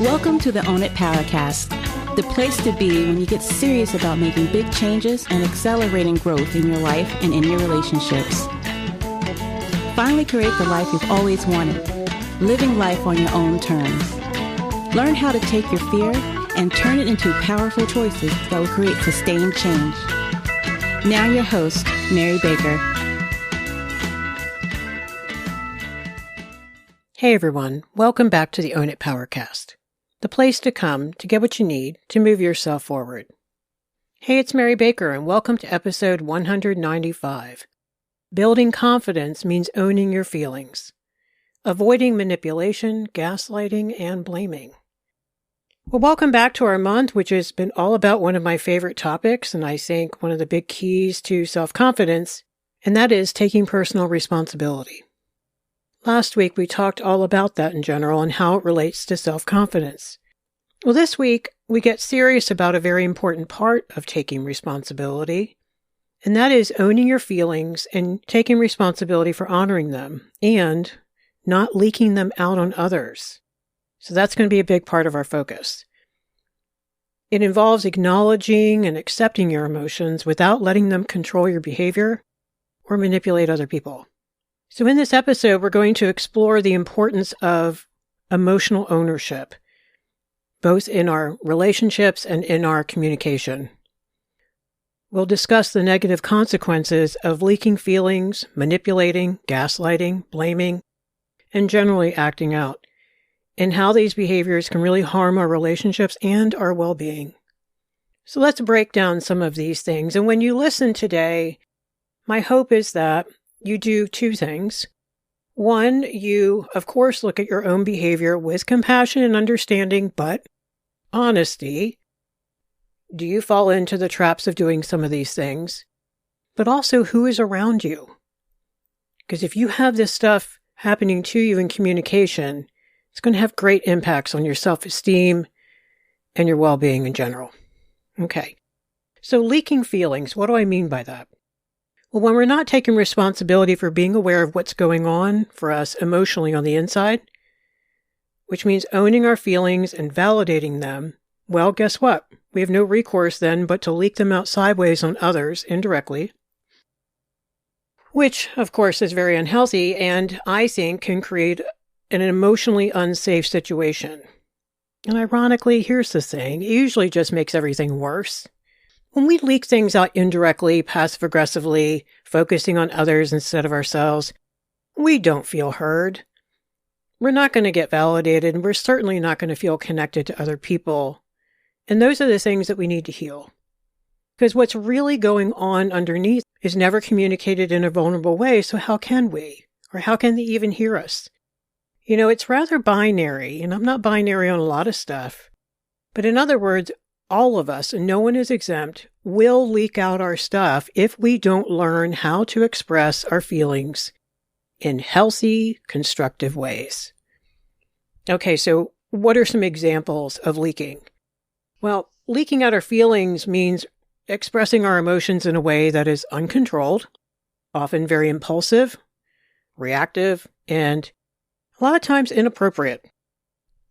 Welcome to the Own It Powercast, the place to be when you get serious about making big changes and accelerating growth in your life and in your relationships. Finally create the life you've always wanted, living life on your own terms. Learn how to take your fear and turn it into powerful choices that will create sustained change. Now your host, Mary Baker. Hey everyone, welcome back to the Own It Powercast, the place to come to get what you need to move yourself forward. Hey, it's Mary Baker and welcome to episode 195. Building confidence means owning your feelings, avoiding manipulation, gaslighting, and blaming. Well, welcome back to our month, which has been all about one of my favorite topics, and I think one of the big keys to self-confidence, and that is taking personal responsibility. Last week, we talked all about that in general and how it relates to self-confidence. Well, this week, we get serious about a very important part of taking responsibility, and that is owning your feelings and taking responsibility for honoring them and not leaking them out on others. So that's going to be a big part of our focus. It involves acknowledging and accepting your emotions without letting them control your behavior or manipulate other people. So in this episode, we're going to explore the importance of emotional ownership, both in our relationships and in our communication. We'll discuss the negative consequences of leaking feelings, manipulating, gaslighting, blaming, and generally acting out, and how these behaviors can really harm our relationships and our well-being. So let's break down some of these things. And when you listen today, my hope is that you do two things. One, you, of course, look at your own behavior with compassion and understanding, but honesty. Do you fall into the traps of doing some of these things? But also, who is around you? Because if you have this stuff happening to you in communication, it's going to have great impacts on your self-esteem and your well-being in general. Okay. So leaking feelings, what do I mean by that? Well, when we're not taking responsibility for being aware of what's going on for us emotionally on the inside, which means owning our feelings and validating them, well, guess what? We have no recourse then but to leak them out sideways on others indirectly, which, of course, is very unhealthy and I think can create an emotionally unsafe situation. And ironically, here's the thing, it usually just makes everything worse. When we leak things out indirectly, passive-aggressively, focusing on others instead of ourselves, we don't feel heard. We're not going to get validated, and we're certainly not going to feel connected to other people. And those are the things that we need to heal. Because what's really going on underneath is never communicated in a vulnerable way, so how can we? Or how can they even hear us? You know, it's rather binary, and I'm not binary on a lot of stuff. But in other words, all of us, and no one is exempt, will leak out our stuff if we don't learn how to express our feelings in healthy, constructive ways. Okay, so what are some examples of leaking? Well, leaking out our feelings means expressing our emotions in a way that is uncontrolled, often very impulsive, reactive, and a lot of times inappropriate.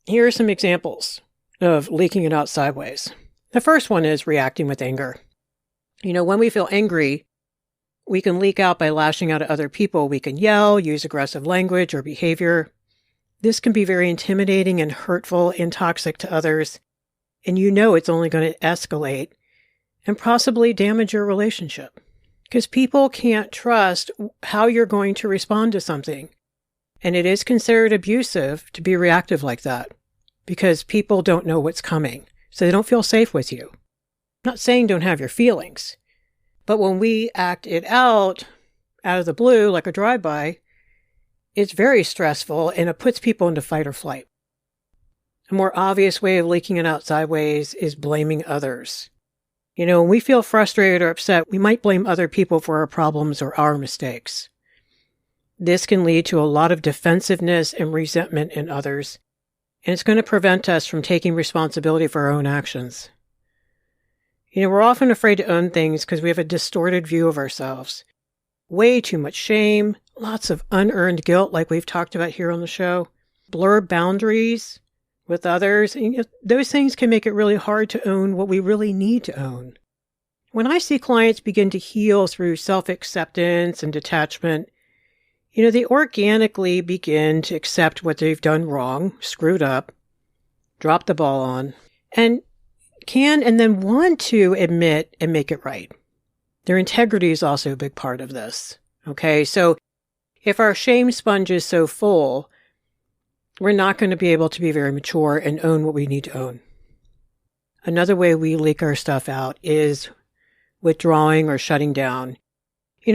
Here are some examples of leaking it out sideways. The first one is reacting with anger. You know, when we feel angry, we can leak out by lashing out at other people. We can yell, use aggressive language or behavior. This can be very intimidating and hurtful and toxic to others. And you know it's only going to escalate and possibly damage your relationship. Because people can't trust how you're going to respond to something. And it is considered abusive to be reactive like that. Because people don't know what's coming. So they don't feel safe with you. I'm not saying don't have your feelings. But when we act it out of the blue, like a drive-by, it's very stressful and it puts people into fight or flight. A more obvious way of leaking it out sideways is blaming others. You know, when we feel frustrated or upset, we might blame other people for our problems or our mistakes. This can lead to a lot of defensiveness and resentment in others. And it's going to prevent us from taking responsibility for our own actions. You know, we're often afraid to own things because we have a distorted view of ourselves. Way too much shame, lots of unearned guilt like we've talked about here on the show, blurred boundaries, with others, those things can make it really hard to own what we really need to own. When I see clients begin to heal through self-acceptance and detachment, they organically begin to accept what they've done wrong, screwed up, dropped the ball on, and then want to admit and make it right. Their integrity is also a big part of this. Okay, so if our shame sponge is so full, we're not going to be able to be very mature and own what we need to own. Another way we leak our stuff out is withdrawing or shutting down.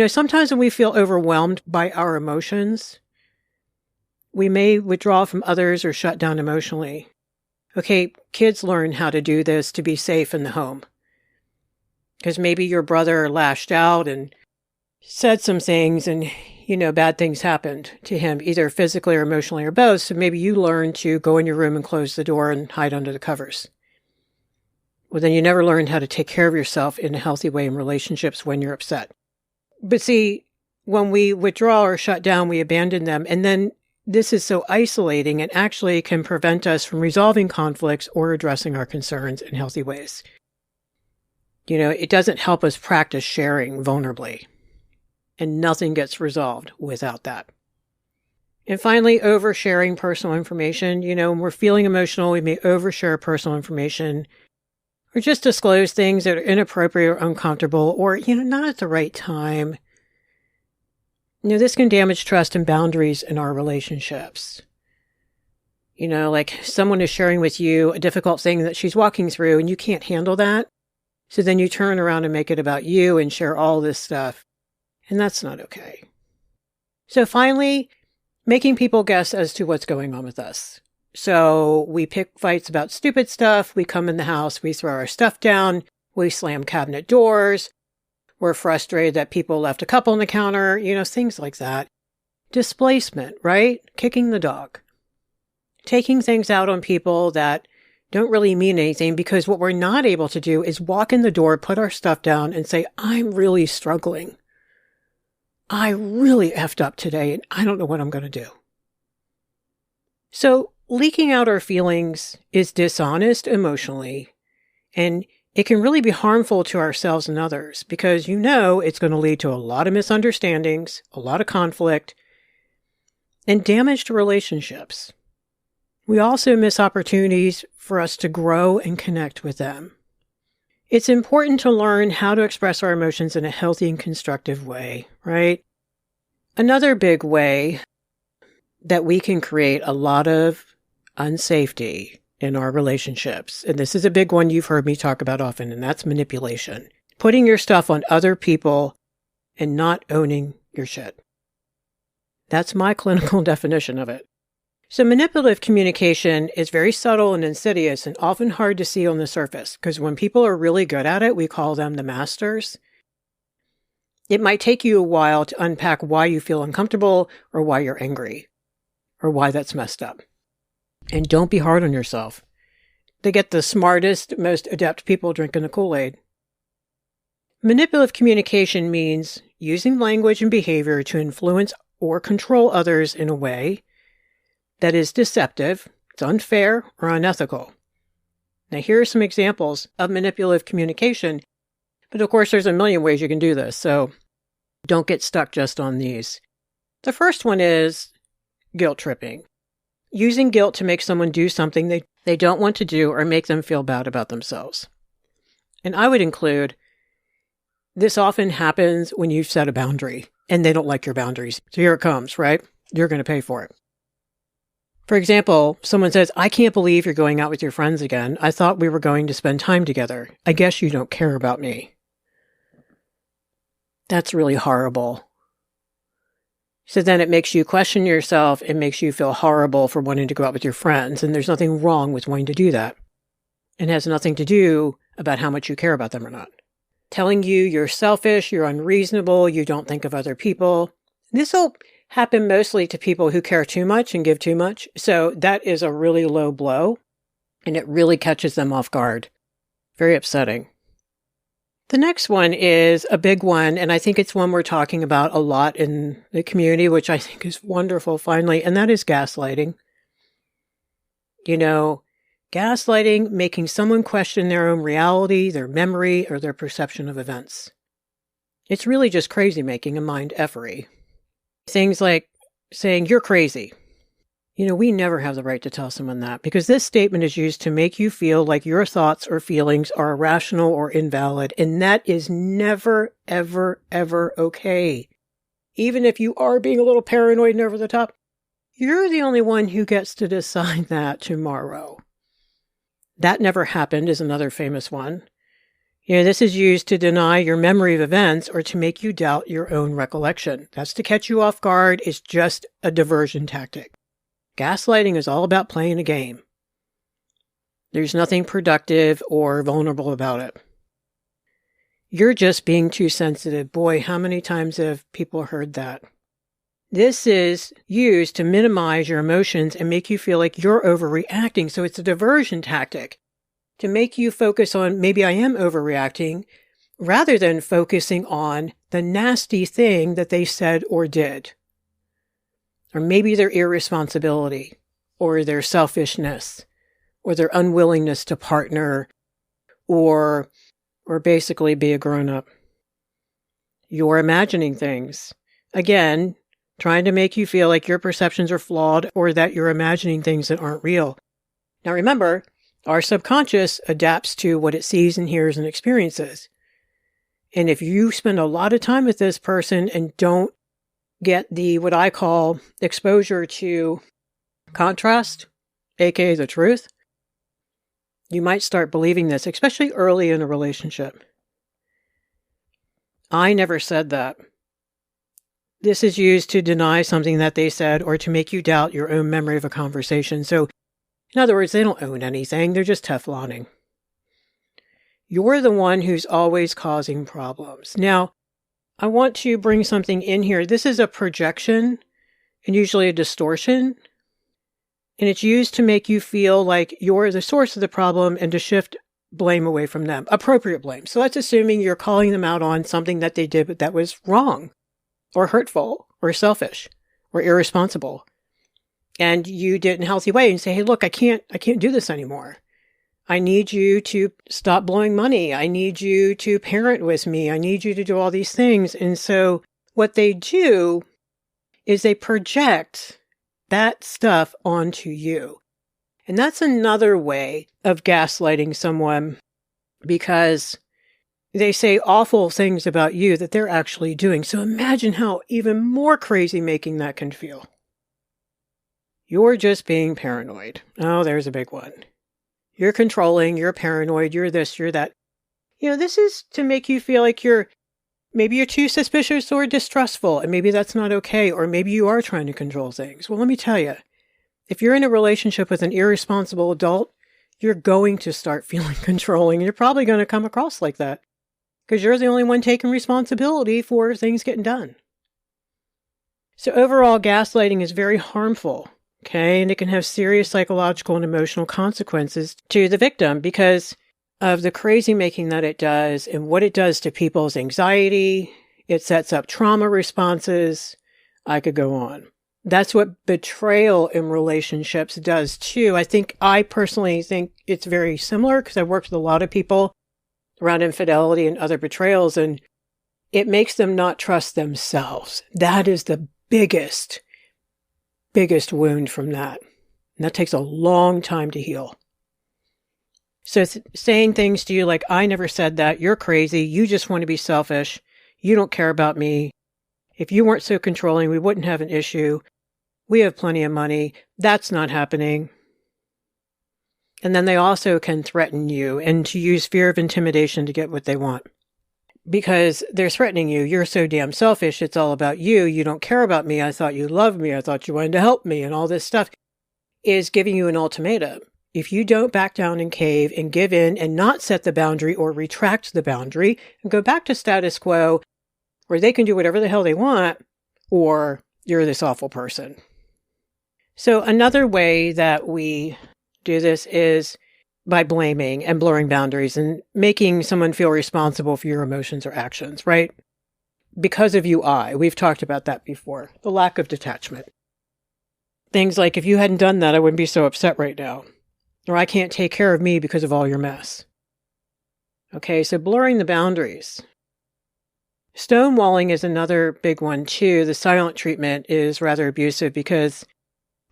Sometimes when we feel overwhelmed by our emotions, we may withdraw from others or shut down emotionally. Okay, kids learn how to do this to be safe in the home. Because maybe your brother lashed out and said some things and, bad things happened to him, either physically or emotionally or both. So maybe you learn to go in your room and close the door and hide under the covers. Well, then you never learned how to take care of yourself in a healthy way in relationships when you're upset. But see, when we withdraw or shut down, we abandon them. And then this is so isolating and actually can prevent us from resolving conflicts or addressing our concerns in healthy ways. It doesn't help us practice sharing vulnerably. And nothing gets resolved without that. And finally, oversharing personal information. When we're feeling emotional, we may overshare personal information or just disclose things that are inappropriate or uncomfortable or, not at the right time. This can damage trust and boundaries in our relationships. Like someone is sharing with you a difficult thing that she's walking through and you can't handle that. So then you turn around and make it about you and share all this stuff. And that's not okay. So finally, making people guess as to what's going on with us. So we pick fights about stupid stuff. We come in the house, we throw our stuff down, we slam cabinet doors. We're frustrated that people left a cup on the counter, things like that. Displacement, right? Kicking the dog. Taking things out on people that don't really mean anything, because what we're not able to do is walk in the door, put our stuff down and say, I'm really struggling. I really effed up today and I don't know what I'm going to do. So leaking out our feelings is dishonest emotionally, and it can really be harmful to ourselves and others because it's going to lead to a lot of misunderstandings, a lot of conflict, and damage to relationships. We also miss opportunities for us to grow and connect with them. It's important to learn how to express our emotions in a healthy and constructive way, right? Another big way that we can create a lot of unsafety in our relationships, and this is a big one you've heard me talk about often, and that's manipulation. Putting your stuff on other people and not owning your shit. That's my clinical definition of it. So manipulative communication is very subtle and insidious and often hard to see on the surface, because when people are really good at it, we call them the masters. It might take you a while to unpack why you feel uncomfortable or why you're angry or why that's messed up. And don't be hard on yourself. They get the smartest, most adept people drinking the Kool-Aid. Manipulative communication means using language and behavior to influence or control others in a way that is deceptive, it's unfair, or unethical. Now, here are some examples of manipulative communication, but of course there's a million ways you can do this, so don't get stuck just on these. The first one is guilt tripping. Using guilt to make someone do something they don't want to do or make them feel bad about themselves. And I would include, this often happens when you've set a boundary and they don't like your boundaries. So here it comes, right? You're going to pay for it. For example, someone says, I can't believe you're going out with your friends again. I thought we were going to spend time together. I guess you don't care about me. That's really horrible. So then it makes you question yourself. It makes you feel horrible for wanting to go out with your friends. And there's nothing wrong with wanting to do that. It has nothing to do about how much you care about them or not. Telling you you're selfish, you're unreasonable, you don't think of other people. This will happen mostly to people who care too much and give too much. So that is a really low blow, and it really catches them off guard. Very upsetting. The next one is a big one, and I think it's one we're talking about a lot in the community, which I think is wonderful finally, and that is gaslighting. Gaslighting, making someone question their own reality, their memory, or their perception of events. It's really just crazy making a mind effery. Things like saying, you're crazy. We never have the right to tell someone that, because this statement is used to make you feel like your thoughts or feelings are irrational or invalid, and that is never, ever, ever okay. Even if you are being a little paranoid and over the top, you're the only one who gets to decide that tomorrow. That never happened is another famous one. This is used to deny your memory of events or to make you doubt your own recollection. That's to catch you off guard. It's just a diversion tactic. Gaslighting is all about playing a game. There's nothing productive or vulnerable about it. You're just being too sensitive. Boy, how many times have people heard that? This is used to minimize your emotions and make you feel like you're overreacting. So it's a diversion tactic to make you focus on, maybe I am overreacting, rather than focusing on the nasty thing that they said or did. Or maybe their irresponsibility, or their selfishness, or their unwillingness to partner, or basically be a grown-up. You're imagining things. Again, trying to make you feel like your perceptions are flawed or that you're imagining things that aren't real. Now remember, our subconscious adapts to what it sees and hears and experiences. And if you spend a lot of time with this person and don't get the, what I call, exposure to contrast, aka the truth, you might start believing this, especially early in a relationship. I never said that. This is used to deny something that they said or to make you doubt your own memory of a conversation. So, in other words, they don't own anything. They're just Tefloning. You're the one who's always causing problems. Now, I want to bring something in here. This is a projection and usually a distortion. And it's used to make you feel like you're the source of the problem and to shift blame away from them. Appropriate blame. So that's assuming you're calling them out on something that they did that was wrong or hurtful or selfish or irresponsible. And you did it in a healthy way and say, hey, look, I can't do this anymore. I need you to stop blowing money. I need you to parent with me. I need you to do all these things. And so what they do is they project that stuff onto you. And that's another way of gaslighting someone, because they say awful things about you that they're actually doing. So imagine how even more crazy making that can feel. You're just being paranoid. Oh, there's a big one. You're controlling, you're paranoid, you're this, you're that. This is to make you feel like maybe you're too suspicious or distrustful, and maybe that's not okay, or maybe you are trying to control things. Well, let me tell you, if you're in a relationship with an irresponsible adult, you're going to start feeling controlling, and you're probably going to come across like that, because you're the only one taking responsibility for things getting done. So overall, gaslighting is very harmful. Okay, and it can have serious psychological and emotional consequences to the victim because of the crazy making that it does and what it does to people's anxiety. It sets up trauma responses. I could go on. That's what betrayal in relationships does too. I personally think it's very similar because I've worked with a lot of people around infidelity and other betrayals, and it makes them not trust themselves. That is the biggest wound from that. And that takes a long time to heal. So saying things to you like, I never said that, you're crazy, you just want to be selfish, you don't care about me. If you weren't so controlling, we wouldn't have an issue. We have plenty of money. That's not happening. And then they also can threaten you and to use fear of intimidation to get what they want. Because they're threatening you. You're so damn selfish. It's all about you. You don't care about me. I thought you loved me. I thought you wanted to help me. And all this stuff is giving you an ultimatum. If you don't back down and cave and give in and not set the boundary or retract the boundary and go back to status quo where they can do whatever the hell they want, or you're this awful person. So another way that we do this is by blaming and blurring boundaries and making someone feel responsible for your emotions or actions, right? Because of you, we've talked about that before, the lack of detachment. Things like, if you hadn't done that, I wouldn't be so upset right now. Or I can't take care of me because of all your mess. Okay, so blurring the boundaries. Stonewalling is another big one too. The silent treatment is rather abusive because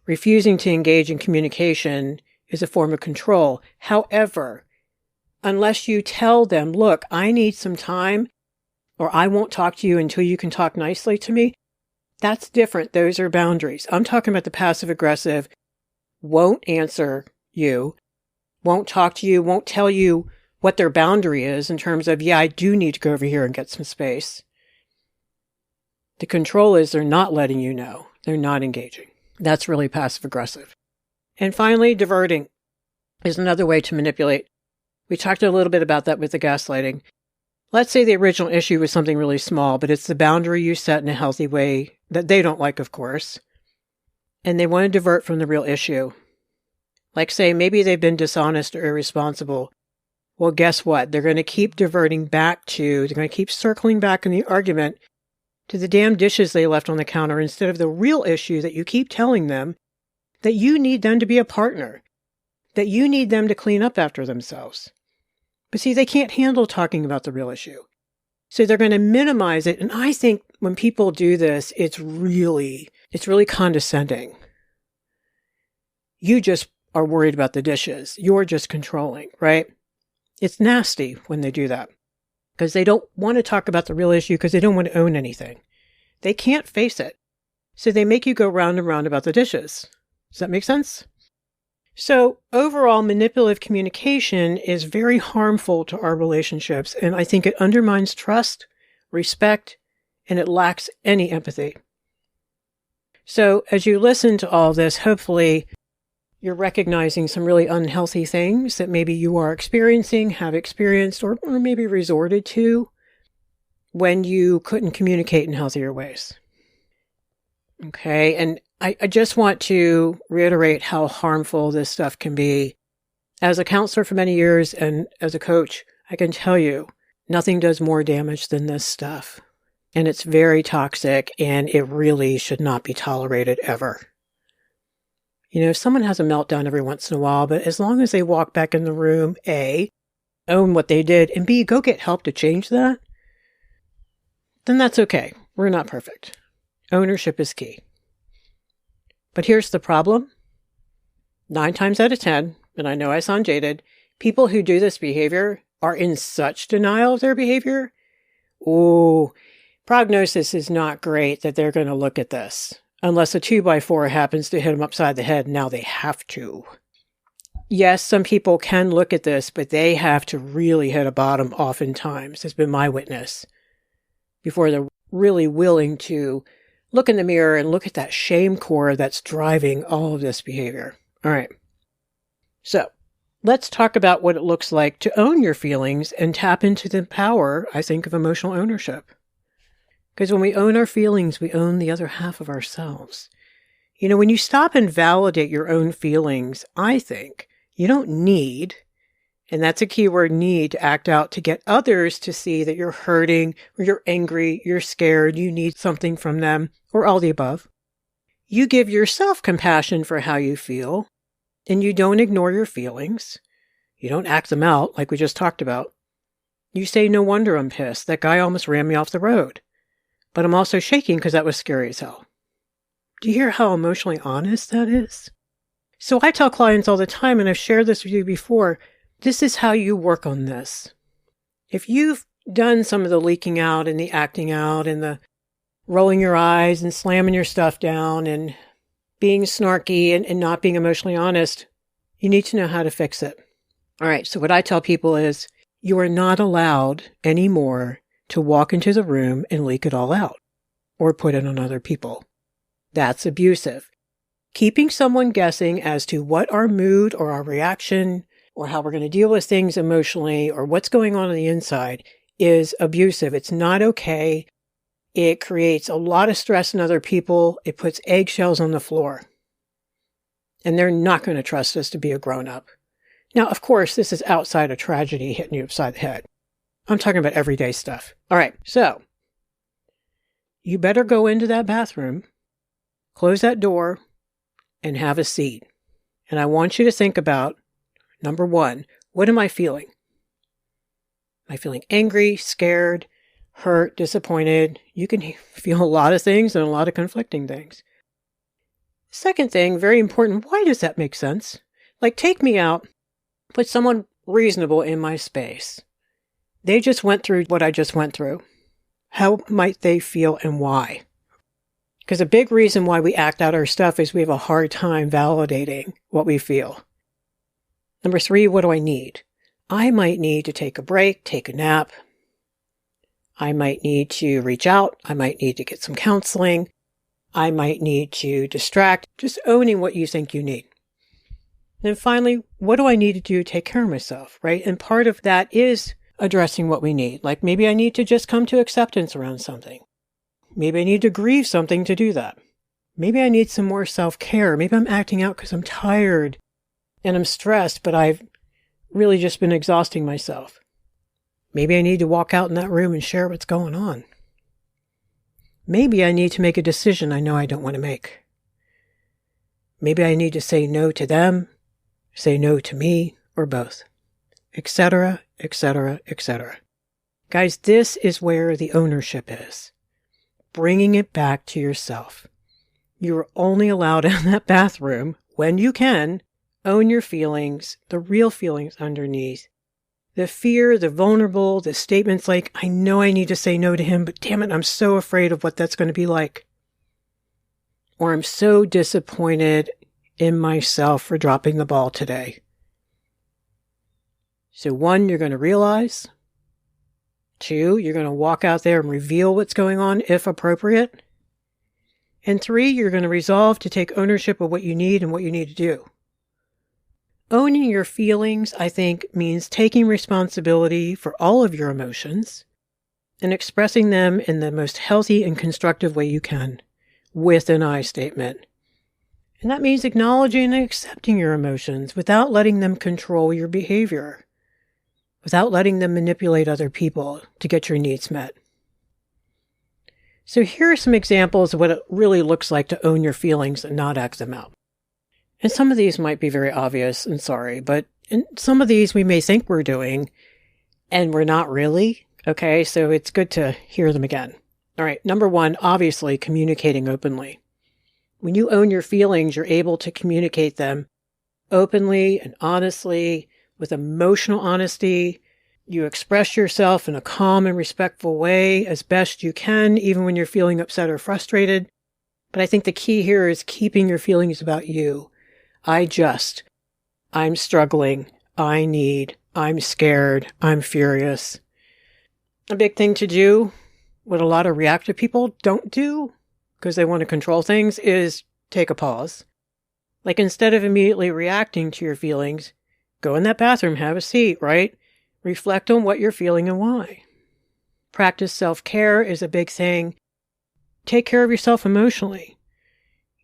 refusing to engage in communication is a form of control. However, unless you tell them, look, I need some time, or I won't talk to you until you can talk nicely to me, that's different. Those are boundaries. I'm talking about the passive aggressive, won't answer you, won't talk to you, won't tell you what their boundary is in terms of, yeah, I do need to go over here and get some space. The control is they're not letting you know. They're not engaging. That's really passive aggressive. And finally, diverting is another way to manipulate. We talked a little bit about that with the gaslighting. Let's say the original issue was something really small, but it's the boundary you set in a healthy way that they don't like, of course. And they want to divert from the real issue. Like say, maybe they've been dishonest or irresponsible. Well, guess what? They're going to keep diverting back to, they're going to keep circling back in the argument to the damn dishes they left on the counter instead of the real issue that you keep telling them that you need them to be a partner, that you need them to clean up after themselves. But see, they can't handle talking about the real issue. So they're going to minimize it. And I think when people do this, it's really condescending. You just are worried about the dishes. You're just controlling, right? It's nasty when they do that because they don't want to talk about the real issue because they don't want to own anything. They can't face it. So they make you go round and round about the dishes. Does that make sense? So overall, manipulative communication is very harmful to our relationships, and I think it undermines trust, respect, and it lacks any empathy. So as you listen to all this, hopefully you're recognizing some really unhealthy things that maybe you are experiencing, have experienced, or maybe resorted to when you couldn't communicate in healthier ways. Okay, and I just want to reiterate how harmful this stuff can be. As a counselor for many years and as a coach, I can tell you nothing does more damage than this stuff. And it's very toxic and it really should not be tolerated ever. You know, someone has a meltdown every once in a while, but as long as they walk back in the room, A, own what they did, and B, go get help to change that, then that's okay. We're not perfect. Ownership is key. But here's the problem. 9 times out of 10, and I know I sound jaded, people who do this behavior are in such denial of their behavior. Ooh, prognosis is not great that they're going to look at this. Unless a 2x4 happens to hit them upside the head, now they have to. Yes, some people can look at this, but they have to really hit a bottom oftentimes, has been my witness, before they're really willing to look in the mirror and look at that shame core that's driving all of this behavior. All right. So let's talk about what it looks like to own your feelings and tap into the power, I think, of emotional ownership. Because when we own our feelings, we own the other half of ourselves. You know, when you stop and validate your own feelings, I think you don't need, and that's a key word, need, to act out to get others to see that you're hurting or you're angry, you're scared, you need something from them, or all the above. You give yourself compassion for how you feel, and you don't ignore your feelings. You don't act them out like we just talked about. You say, no wonder I'm pissed. That guy almost ran me off the road. But I'm also shaking because that was scary as hell. Do you hear how emotionally honest that is? So I tell clients all the time, and I've shared this with you before, this is how you work on this. If you've done some of the leaking out and the acting out and the rolling your eyes and slamming your stuff down and being snarky and not being emotionally honest, you need to know how to fix it. All right, so what I tell people is you are not allowed anymore to walk into the room and leak it all out or put it on other people. That's abusive. Keeping someone guessing as to what our mood or our reaction or how we're going to deal with things emotionally or what's going on the inside is abusive. It's not okay. It creates a lot of stress in other people. It puts eggshells on the floor. And they're not going to trust us to be a grown-up. Now, of course, this is outside a tragedy hitting you upside the head. I'm talking about everyday stuff. All right, so you better go into that bathroom, close that door, and have a seat. And I want you to think about, number one, what am I feeling? Am I feeling angry, scared, hurt, disappointed? You can feel a lot of things and a lot of conflicting things. Second thing, very important, why does that make sense? Like, take me out, put someone reasonable in my space. They just went through what I just went through. How might they feel and why? Because a big reason why we act out our stuff is we have a hard time validating what we feel. Number three, what do I need? I might need to take a break, take a nap. I might need to reach out. I might need to get some counseling. I might need to distract. Just owning what you think you need. Then finally, what do I need to do to take care of myself, right? And part of that is addressing what we need. Like maybe I need to just come to acceptance around something. Maybe I need to grieve something to do that. Maybe I need some more self-care. Maybe I'm acting out because I'm tired and I'm stressed, but I've really just been exhausting myself. Maybe I need to walk out in that room and share what's going on. Maybe I need to make a decision I know I don't want to make. Maybe I need to say no to them, say no to me, or both, etc., etc., etc. Guys, this is where the ownership is. Bringing it back to yourself. You are only allowed in that bathroom when you can own your feelings, the real feelings underneath. The fear, the vulnerable, the statements like, I know I need to say no to him, but damn it, I'm so afraid of what that's going to be like. Or I'm so disappointed in myself for dropping the ball today. So one, you're going to realize. Two, you're going to walk out there and reveal what's going on if appropriate. And three, you're going to resolve to take ownership of what you need and what you need to do. Owning your feelings, I think, means taking responsibility for all of your emotions and expressing them in the most healthy and constructive way you can, with an I statement. And that means acknowledging and accepting your emotions without letting them control your behavior, without letting them manipulate other people to get your needs met. So here are some examples of what it really looks like to own your feelings and not act them out. And some of these might be very obvious, and sorry, but in some of these we may think we're doing, and we're not really. Okay, so it's good to hear them again. All right, number one, obviously communicating openly. When you own your feelings, you're able to communicate them openly and honestly, with emotional honesty. You express yourself in a calm and respectful way as best you can, even when you're feeling upset or frustrated. But I think the key here is keeping your feelings about you. I'm struggling, I'm scared, I'm furious. A big thing to do, what a lot of reactive people don't do, because they want to control things, is take a pause. Like instead of immediately reacting to your feelings, go in that bathroom, have a seat, right? Reflect on what you're feeling and why. Practice self-care is a big thing. Take care of yourself emotionally.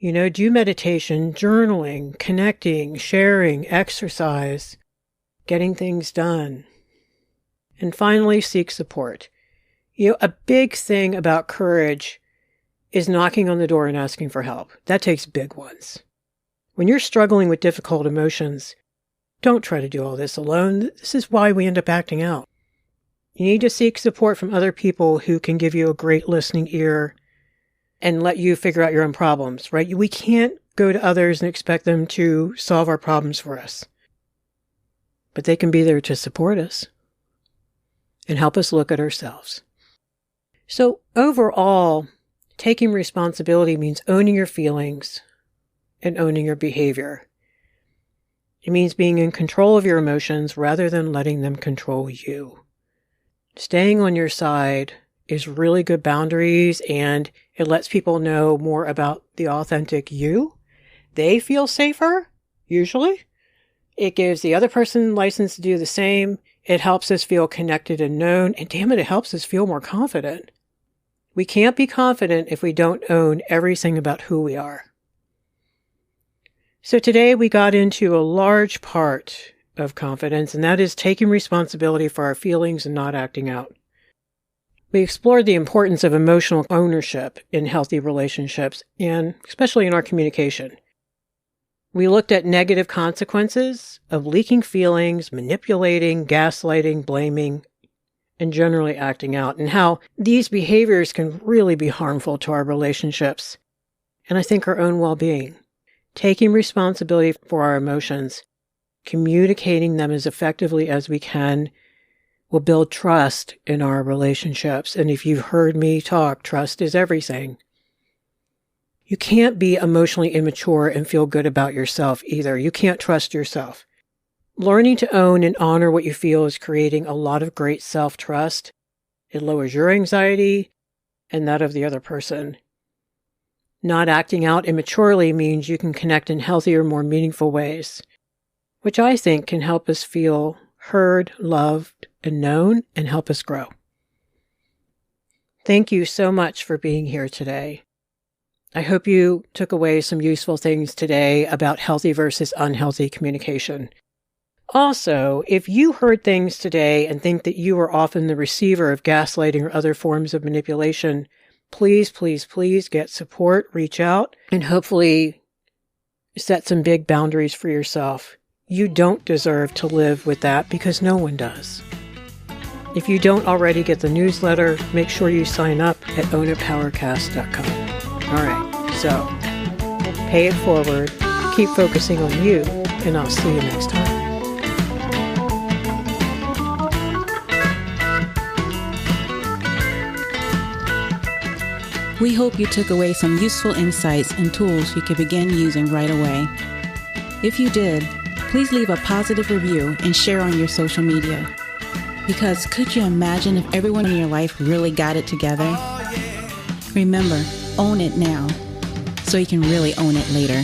Do meditation, journaling, connecting, sharing, exercise, getting things done. And finally, seek support. A big thing about courage is knocking on the door and asking for help. That takes big ones. When you're struggling with difficult emotions, don't try to do all this alone. This is why we end up acting out. You need to seek support from other people who can give you a great listening ear and let you figure out your own problems, right? We can't go to others and expect them to solve our problems for us. But they can be there to support us and help us look at ourselves. So overall, taking responsibility means owning your feelings and owning your behavior. It means being in control of your emotions rather than letting them control you. Staying on your side is really good boundaries, and it lets people know more about the authentic you. They feel safer, usually. It gives the other person license to do the same. It helps us feel connected and known, and damn it helps us feel more confident. We can't be confident if we don't own everything about who we are. So today we got into a large part of confidence, and that is taking responsibility for our feelings and not acting out. We explored the importance of emotional ownership in healthy relationships, and especially in our communication. We looked at negative consequences of leaking feelings, manipulating, gaslighting, blaming, and generally acting out, and how these behaviors can really be harmful to our relationships and I think our own well-being. Taking responsibility for our emotions, communicating them as effectively as we can, will build trust in our relationships. And if you've heard me talk, trust is everything. You can't be emotionally immature and feel good about yourself either. You can't trust yourself. Learning to own and honor what you feel is creating a lot of great self-trust. It lowers your anxiety and that of the other person. Not acting out immaturely means you can connect in healthier, more meaningful ways, which I think can help us feel heard, loved, and known, and help us grow. Thank you so much for being here today. I hope you took away some useful things today about healthy versus unhealthy communication. Also, if you heard things today and think that you are often the receiver of gaslighting or other forms of manipulation, please, please, please get support, reach out, and hopefully set some big boundaries for yourself. You don't deserve to live with that because no one does. If you don't already get the newsletter, make sure you sign up at ownitpowercast.com. All right, so pay it forward, keep focusing on you, and I'll see you next time. We hope you took away some useful insights and tools you can begin using right away. If you did, please leave a positive review and share on your social media. Because could you imagine if everyone in your life really got it together? Remember, own it now, so you can really own it later.